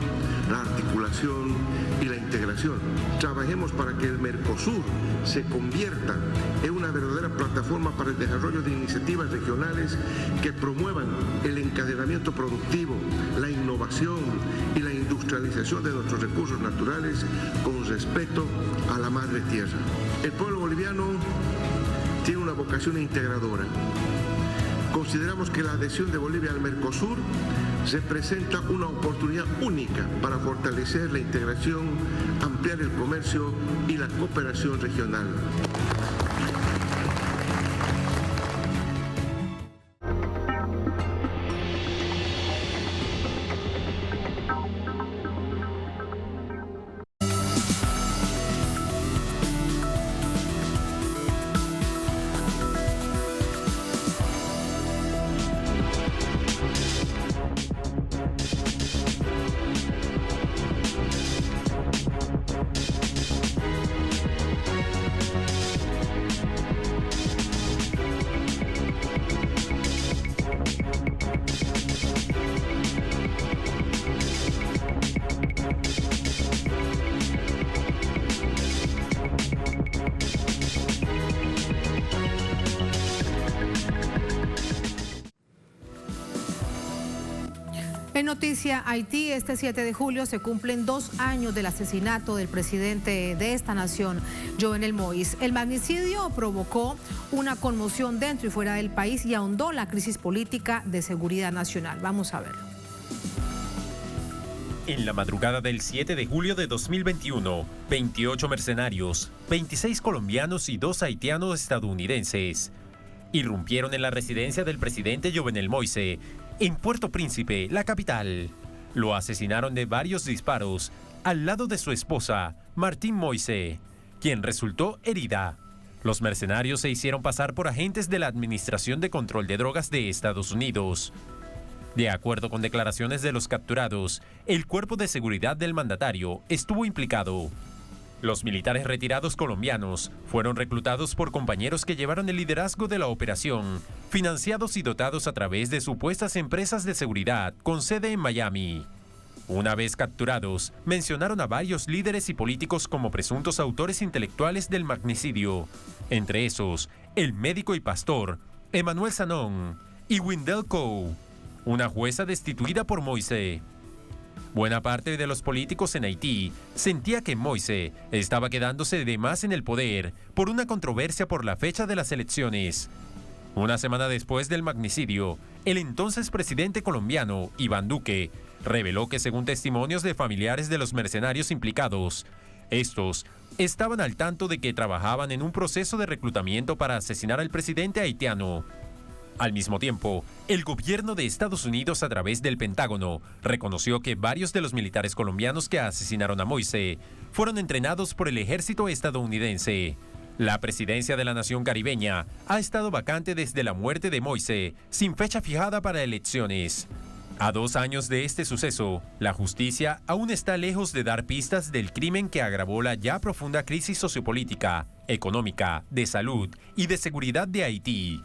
la articulación y la integración. Trabajemos para que el Mercosur se convierta en una verdadera plataforma para el desarrollo de iniciativas regionales que promuevan el encadenamiento productivo, la innovación y la industrialización de nuestros recursos naturales con respeto a la madre tierra. El pueblo boliviano tiene una vocación integradora. Consideramos que la adhesión de Bolivia al Mercosur representa una oportunidad única para fortalecer la integración, ampliar el comercio y la cooperación regional. En Noticia Haití, este 7 de julio se cumplen 2 años del asesinato del presidente de esta nación, Jovenel Moïse. El magnicidio provocó una conmoción dentro y fuera del país y ahondó la crisis política de seguridad nacional. Vamos a verlo. En la madrugada del 7 de julio de 2021, 28 mercenarios, 26 colombianos y 2 haitianos estadounidenses irrumpieron en la residencia del presidente Jovenel Moïse en Puerto Príncipe, la capital. Lo asesinaron de varios disparos al lado de su esposa, Martín Moïse, quien resultó herida. Los mercenarios se hicieron pasar por agentes de la Administración de Control de Drogas de Estados Unidos. De acuerdo con declaraciones de los capturados, el cuerpo de seguridad del mandatario estuvo implicado. Los militares retirados colombianos fueron reclutados por compañeros que llevaron el liderazgo de la operación, financiados y dotados a través de supuestas empresas de seguridad con sede en Miami. Una vez capturados, mencionaron a varios líderes y políticos como presuntos autores intelectuales del magnicidio, entre esos, el médico y pastor Emmanuel Sanón y Wendell Coe, una jueza destituida por Moïse. Buena parte de los políticos en Haití sentía que Moïse estaba quedándose de más en el poder por una controversia por la fecha de las elecciones. Una semana después del magnicidio, el entonces presidente colombiano, Iván Duque, reveló que según testimonios de familiares de los mercenarios implicados, estos estaban al tanto de que trabajaban en un proceso de reclutamiento para asesinar al presidente haitiano. Al mismo tiempo, el gobierno de Estados Unidos a través del Pentágono reconoció que varios de los militares colombianos que asesinaron a Moïse fueron entrenados por el ejército estadounidense. La presidencia de la nación caribeña ha estado vacante desde la muerte de Moïse, sin fecha fijada para elecciones. A 2 años de este suceso, la justicia aún está lejos de dar pistas del crimen que agravó la ya profunda crisis sociopolítica, económica, de salud y de seguridad de Haití.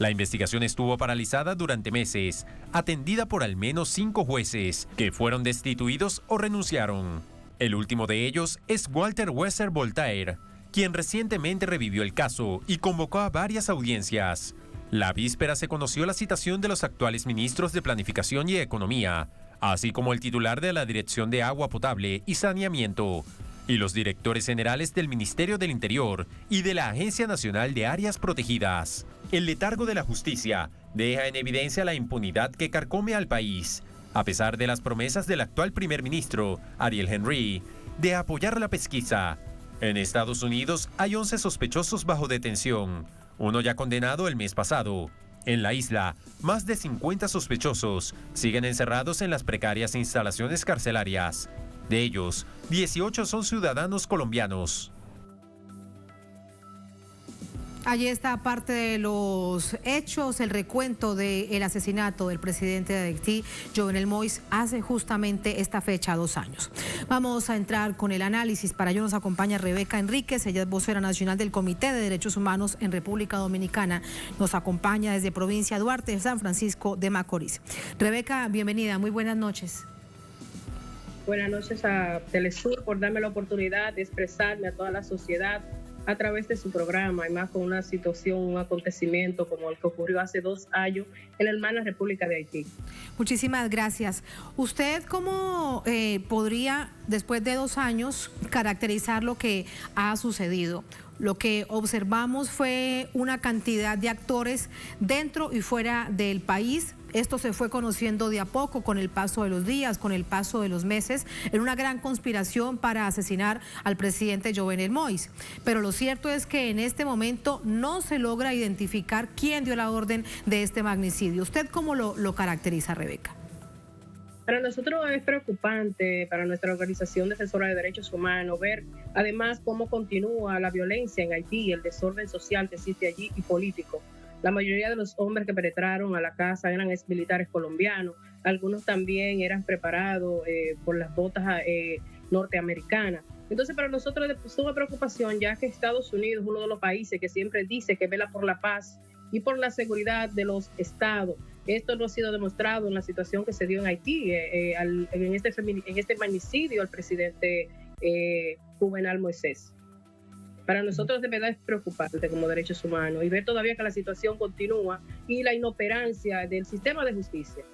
La investigación estuvo paralizada durante meses, atendida por al menos 5 jueces, que fueron destituidos o renunciaron. El último de ellos es Walter Weiser Voltaire, quien recientemente revivió el caso y convocó a varias audiencias. La víspera se conoció la citación de los actuales ministros de Planificación y Economía, así como el titular de la Dirección de Agua Potable y Saneamiento, y los directores generales del Ministerio del Interior y de la Agencia Nacional de Áreas Protegidas. El letargo de la justicia deja en evidencia la impunidad que carcome al país, a pesar de las promesas del actual primer ministro, Ariel Henry, de apoyar la pesquisa. En Estados Unidos hay 11 sospechosos bajo detención, uno ya condenado el mes pasado. En la isla, más de 50 sospechosos siguen encerrados en las precarias instalaciones carcelarias. De ellos, 18 son ciudadanos colombianos. Allí está parte de los hechos, el recuento del asesinato del presidente de Haití, Jovenel Moïse, hace justamente esta fecha 2 años. Vamos a entrar con el análisis. Para ello nos acompaña Rebeca Enríquez, ella es vocera nacional del Comité de Derechos Humanos en República Dominicana. Nos acompaña desde Provincia Duarte, San Francisco de Macorís. Rebeca, bienvenida, muy buenas noches. Buenas noches a Telesur por darme la oportunidad de expresarme a toda la sociedad a través de su programa, y más con una situación, un acontecimiento como el que ocurrió hace 2 años en la hermana República de Haití. Muchísimas gracias. ¿Usted cómo podría, después de 2 años, caracterizar lo que ha sucedido? Lo que observamos fue una cantidad de actores dentro y fuera del país. Esto se fue conociendo de a poco con el paso de los días, con el paso de los meses, en una gran conspiración para asesinar al presidente Jovenel Moïse. Pero lo cierto es que en este momento no se logra identificar quién dio la orden de este magnicidio. ¿Usted cómo lo caracteriza, Rebeca? Para nosotros es preocupante, para nuestra organización defensora de derechos humanos, ver además cómo continúa la violencia en Haití, el desorden social que existe allí y político. La mayoría de los hombres que penetraron a la casa eran exmilitares colombianos, algunos también eran preparados por las botas norteamericanas. Entonces para nosotros es suma preocupación, ya que Estados Unidos es uno de los países que siempre dice que vela por la paz y por la seguridad de los estados. Esto no ha sido demostrado en la situación que se dio en Haití, en este magnicidio al presidente Jovenel Moïse. Para nosotros de verdad es preocupante como derechos humanos y ver todavía que la situación continúa y la inoperancia del sistema de justicia,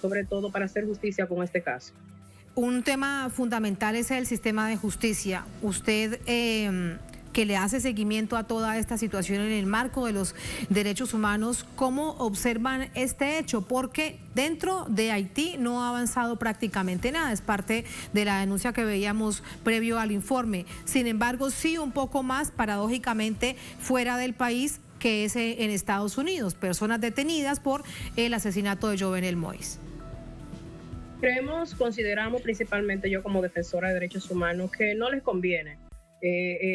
sobre todo para hacer justicia con este caso. Un tema fundamental es el sistema de justicia. Usted que le hace seguimiento a toda esta situación en el marco de los derechos humanos, ¿cómo observan este hecho? Porque dentro de Haití no ha avanzado prácticamente nada, es parte de la denuncia que veíamos previo al informe. Sin embargo, sí un poco más, paradójicamente, fuera del país, que es en Estados Unidos, personas detenidas por el asesinato de Jovenel Moïse. Consideramos principalmente yo como defensora de derechos humanos que no les conviene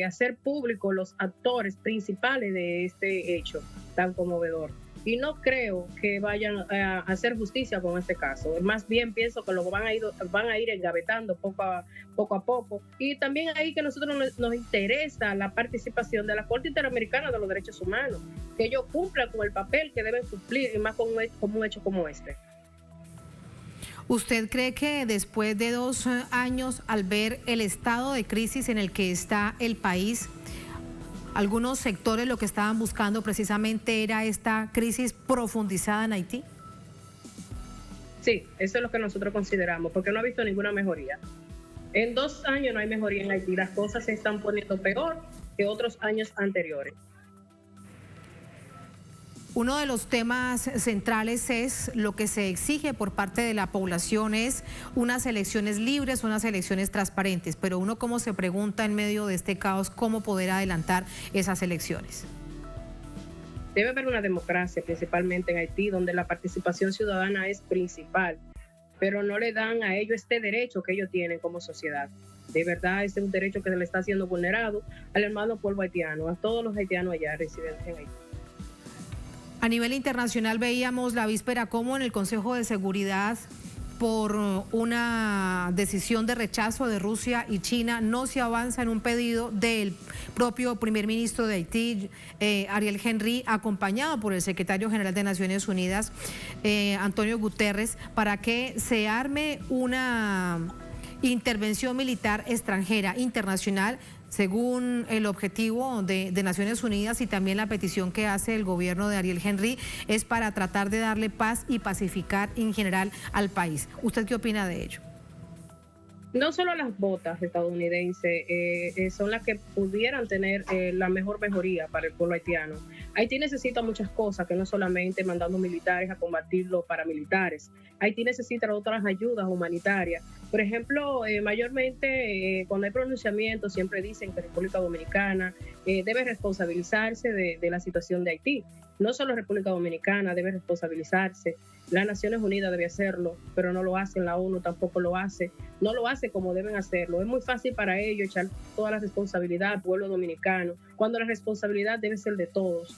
hacer público los actores principales de este hecho tan conmovedor. Y no creo que vayan a hacer justicia con este caso. Más bien pienso que lo van a ir engavetando poco a poco. Y también ahí que a nosotros nos interesa la participación de la Corte Interamericana de los Derechos Humanos, que ellos cumplan con el papel que deben cumplir, y más con un hecho como este. ¿Usted cree que después de 2 años, al ver el estado de crisis en el que está el país, algunos sectores lo que estaban buscando precisamente era esta crisis profundizada en Haití? Sí, eso es lo que nosotros consideramos, porque no ha visto ninguna mejoría. En 2 años no hay mejoría en Haití, las cosas se están poniendo peor que otros años anteriores. Uno de los temas centrales es lo que se exige por parte de la población es unas elecciones libres, unas elecciones transparentes, pero uno como se pregunta en medio de este caos, ¿cómo poder adelantar esas elecciones? Debe haber una democracia, principalmente en Haití, donde la participación ciudadana es principal, pero no le dan a ellos este derecho que ellos tienen como sociedad. De verdad, este es un derecho que se le está siendo vulnerado al hermano pueblo haitiano, a todos los haitianos allá residentes en Haití. A nivel internacional veíamos la víspera cómo en el Consejo de Seguridad por una decisión de rechazo de Rusia y China, no se avanza en un pedido del propio primer ministro de Haití, Ariel Henry, acompañado por el secretario general de Naciones Unidas, Antonio Guterres, para que se arme una intervención militar extranjera, internacional, según el objetivo de Naciones Unidas, y también la petición que hace el gobierno de Ariel Henry es para tratar de darle paz y pacificar en general al país. ¿Usted qué opina de ello? No solo las botas estadounidenses son las que pudieran tener la mejor mejoría para el pueblo haitiano. Haití necesita muchas cosas, que no solamente mandando militares a combatir los paramilitares. Haití necesita otras ayudas humanitarias. Por ejemplo, mayormente cuando hay pronunciamientos siempre dicen que República Dominicana debe responsabilizarse de la situación de Haití. No solo República Dominicana debe responsabilizarse, las Naciones Unidas debe hacerlo, pero no lo hacen, la ONU tampoco lo hace, no lo hace como deben hacerlo. Es muy fácil para ellos echar toda la responsabilidad al pueblo dominicano, cuando la responsabilidad debe ser de todos.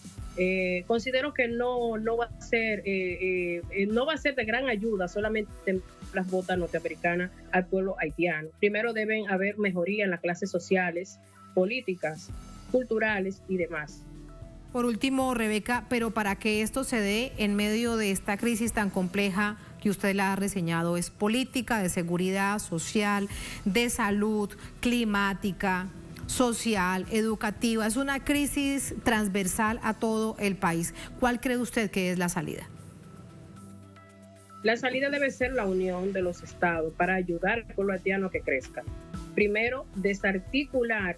Considero que no va a ser de gran ayuda solamente las botas norteamericanas al pueblo haitiano. Primero deben haber mejoría en las clases sociales, políticas, culturales y demás. Por último, Rebeca, pero para que esto se dé en medio de esta crisis tan compleja que usted la ha reseñado, es política, de seguridad social, de salud, climática, social, educativa, es una crisis transversal a todo el país. ¿Cuál cree usted que es la salida? La salida debe ser la unión de los estados para ayudar al pueblo haitiano a que crezca. Primero, desarticular,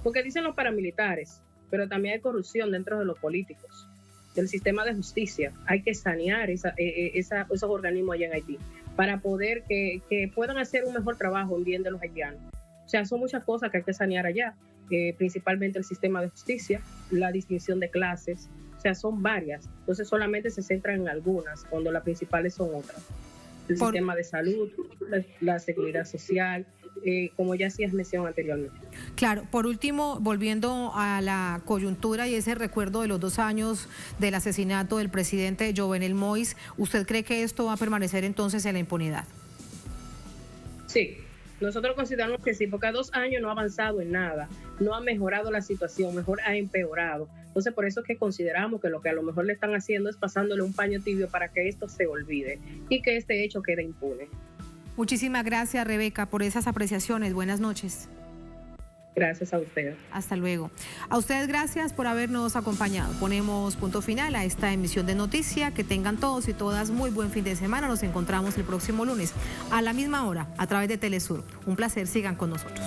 porque dicen los paramilitares, pero también hay corrupción dentro de los políticos, del sistema de justicia. Hay que sanear esos organismos allá en Haití para poder que puedan hacer un mejor trabajo en bien de los haitianos. O sea, son muchas cosas que hay que sanear allá, principalmente el sistema de justicia, la distinción de clases, o sea, son varias. Entonces solamente se centran en algunas, cuando las principales son otras. El sistema de salud, la seguridad social, como ya hacías mención anteriormente. Claro, por último, volviendo a la coyuntura y ese recuerdo de los 2 años del asesinato del presidente Jovenel Moïse, ¿usted cree que esto va a permanecer entonces en la impunidad? Sí, nosotros consideramos que sí, porque a 2 años no ha avanzado en nada, no ha mejorado la situación, mejor ha empeorado. Entonces, por eso es que consideramos que lo que a lo mejor le están haciendo es pasándole un paño tibio para que esto se olvide y que este hecho quede impune. Muchísimas gracias, Rebeca, por esas apreciaciones. Buenas noches. Gracias a ustedes. Hasta luego. A ustedes gracias por habernos acompañado. Ponemos punto final a esta emisión de Noticia. Que tengan todos y todas muy buen fin de semana. Nos encontramos el próximo lunes a la misma hora a través de Telesur. Un placer, sigan con nosotros.